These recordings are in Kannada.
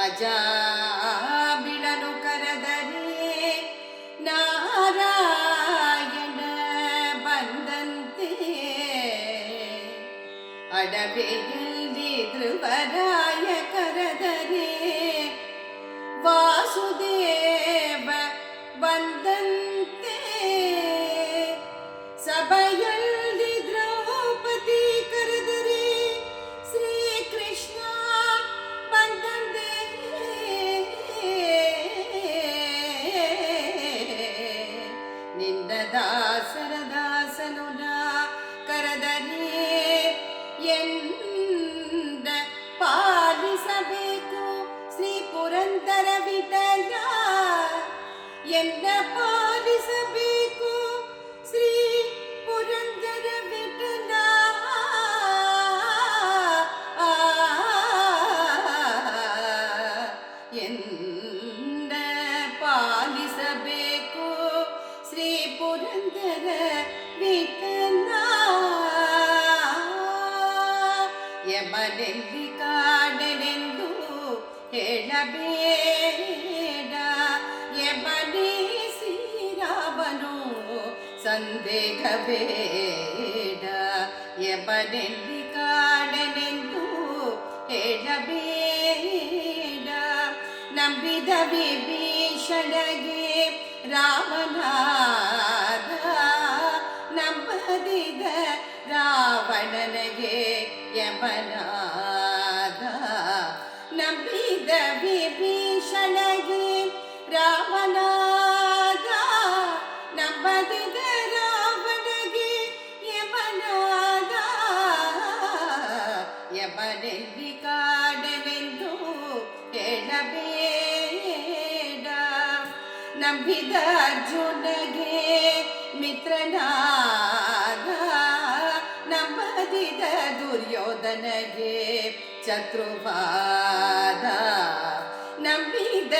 ಅಜಾ ಬಿಳನು ಕರೆದರೆ ನಾರಾಯಣ ಬಂದಂತೆ ಅಡವೆಯಲ್ಲಿ ಧ್ರುವರಾಯ ಕರೆದರೆ ವಾಸುದೇವ ಬಂದಂತೆ ಸಭೆಯಲ್ಲಿ ದ್ರೌಪದಿ ಕರೆದರೆ ಶ್ರೀಕೃಷ್ಣ ಬಂದಂತೆ ನಿಂದ ದಾಸರ ದಾಸನು ಕರೆದರೆ ಎಂದ ಪಾಲಿಸಬೇಕು ಶ್ರೀ ಪುರಂದರ ವಿಠಲ ಎಂದ ಪಾಲಿಸಬೇಕು ಶ್ರೀ ಪುರಂದರ ವಿಠಲ ಎಂದ ಪಾಲಿಸಬೇಕು ಶ್ರೀ ಪುರಂದರ ವಿಠಲ ಯಮನೆಲ್ಲಿ ಕಾಡನೆಂದು ಹೇಳಬೇಡ ಯಮನೇ ಶ್ರೀರಾಮನು ಸಂದೇಹ ಬೇಡ ಯಮನೆಲ್ಲಿ ಕಾಡನೆಂದು ಹೇಳಬೇಡ ನಂಬಿದ ವಿಭೀಷಣಗೆ ರಾಮನಾದ ನಂಬದಿದ ರಾವಣನಿಗೆ ಯಮನಾದ ನಂಬಿದ ವಿಭೀಷಣಗೆ ರಾಮನಾದ ನಂಬದಿದ ರಾವಣಗೆ ಯಮನಾದ ಯಮನೆಲ್ಲಿ ಕಾಡನೆಂದು ಹೇಳಬೇಡ ನಂಬಿದ ಅರ್ಜುನಗೆ ಮಿತ್ರನಾದ ನಂಬದಿದ ದುರ್ಯೋಧನಗೆ ಶತ್ರುವಾದ ನಂಬಿದ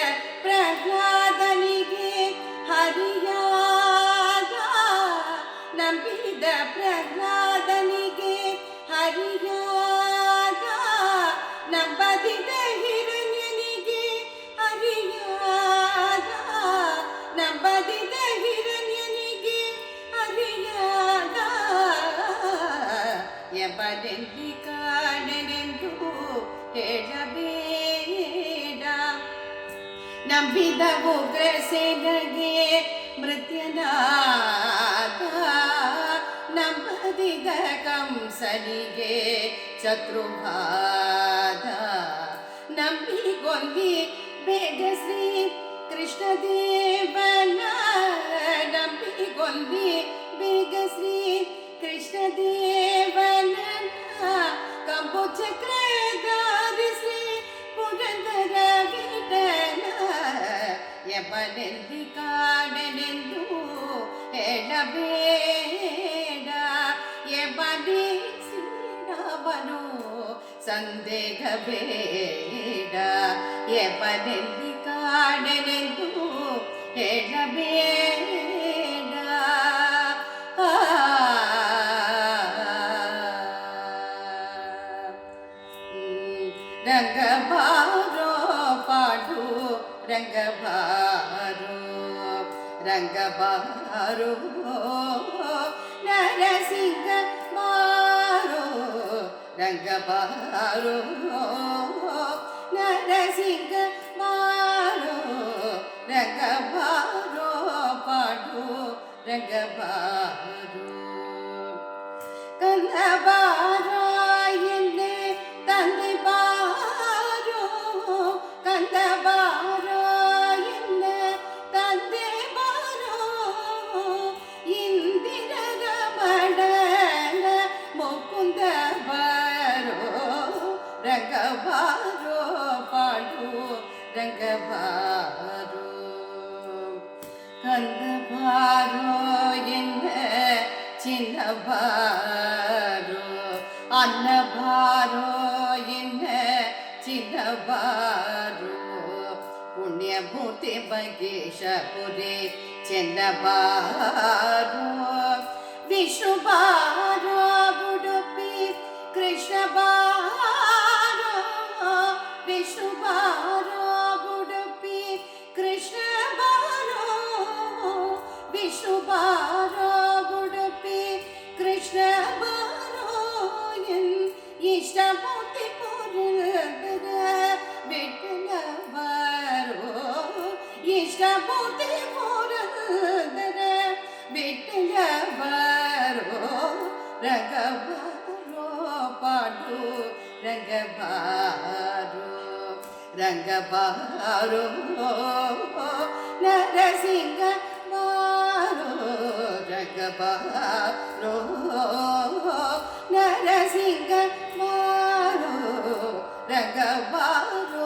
ಪ್ರಹ್ಲಾದನಿಗೆ ಹರಿಯಾದ ನಂಬಿದ ಪ್ರಹ್ಲಾದನಿಗೆ ಹರಿಯಾದ ನಂಬದಿದ ಹಿರಣ್ಯನಿಗೆ ಹರಿಯಾದ ನಂಬದಿದ ಹಿರಣ್ಯನಿಗೆ ಹರಿಯಾದ ಯಮನೆಲ್ಲಿ ಕಾಣನೆಂದು ಹೇಳಬೇಡ ನಂಬಿದ ಉಗ್ರಸೇನಗೆ ಮೃತ್ಯನಾದ ನಂಬದಿದ ಕಂಸನಿಗೆ ಶತ್ರುವಾದ ನಂಬಿಗೊಂದಿ ಬೇಗ ಶ್ರೀ ಕೃಷ್ಣದೇವನ ನಂಬಿಗೊಂದಿ ಬೇಗ ಶ್ರೀ ಕೃಷ್ಣದೇವನ ಕಂಬು ಚಕ್ರಧಾರಿಸಿ ಪುರಂದರ ವಿಠಲ ಯಮನೆಲ್ಲಿ ಕಾಡನೆಂದು ಹೇಳಬೇಡ ಯಮನೇ ಶ್ರೀರಾಮನು ಸಂದೇಹ ಬೇಡ ಯಮನೆಲ್ಲಿ ಕಾಡನೆಂದು ಹೇಳಬೇಡ ರಂಗಬಾರೋ ಪಾಡು ರಂಗಬಾರೋ ರಂಗಬಾರೋ ನರಸಿಂಹ ಬಾರೋ ರಂಗಬಾರೋ ನರಸಿಂಹ ಬಾರೋ ರಂಗಬಾರೋ ಪಾಡು ರಂಗಬಾರೋ ಕಂದಬಾರೋ ಎನ್ನೆ ತಂದೆ ಬಾರೋ ಕಂದಬಾರೋ ಎನ್ನೆ ತಂದೆ ಬಾರೋ ಇಂದಿರದ ಮಡಲ ಮುಕುಂದ ಬಾರೋ ರಂಗಬಾರೋ ಪಾಡು ರಂಗಬಾರೋ ಕಂದಬಾರೋ ಎನ್ನ ಚಿನ್ನ ಬಾರೋ ಅನ್ನ ಬಾರೋ ಎನ್ನ ಚಿನ್ನ ಬಾರೋ ಪುಣ್ಯಮೂರ್ತಿ ಮಗೇಶಪುರಿ ಚೆನ್ನ ಬಾರೋ ವಿಷ್ಣು ಬಾರೋ ಉಡುಪಿ ಕೃಷ್ಣ ಬಾರೋ ವಿಷ್ಣು ಬಾರೋ ಮೂರ್ತಿ ಪುರಂದರ ವಿಠಲ ಬಾರೋ ರಂಗಬಾರೋ ಪಾಡು ರಂಗಬಾರೋ ರಂಗಬಾರೋ ನರಸಿಂಗ ಬಾರೋ ರಂಗಬಾರೋ ನರಸಿಂಗ ಬಾರೋ ರಂಗಬಾರೋ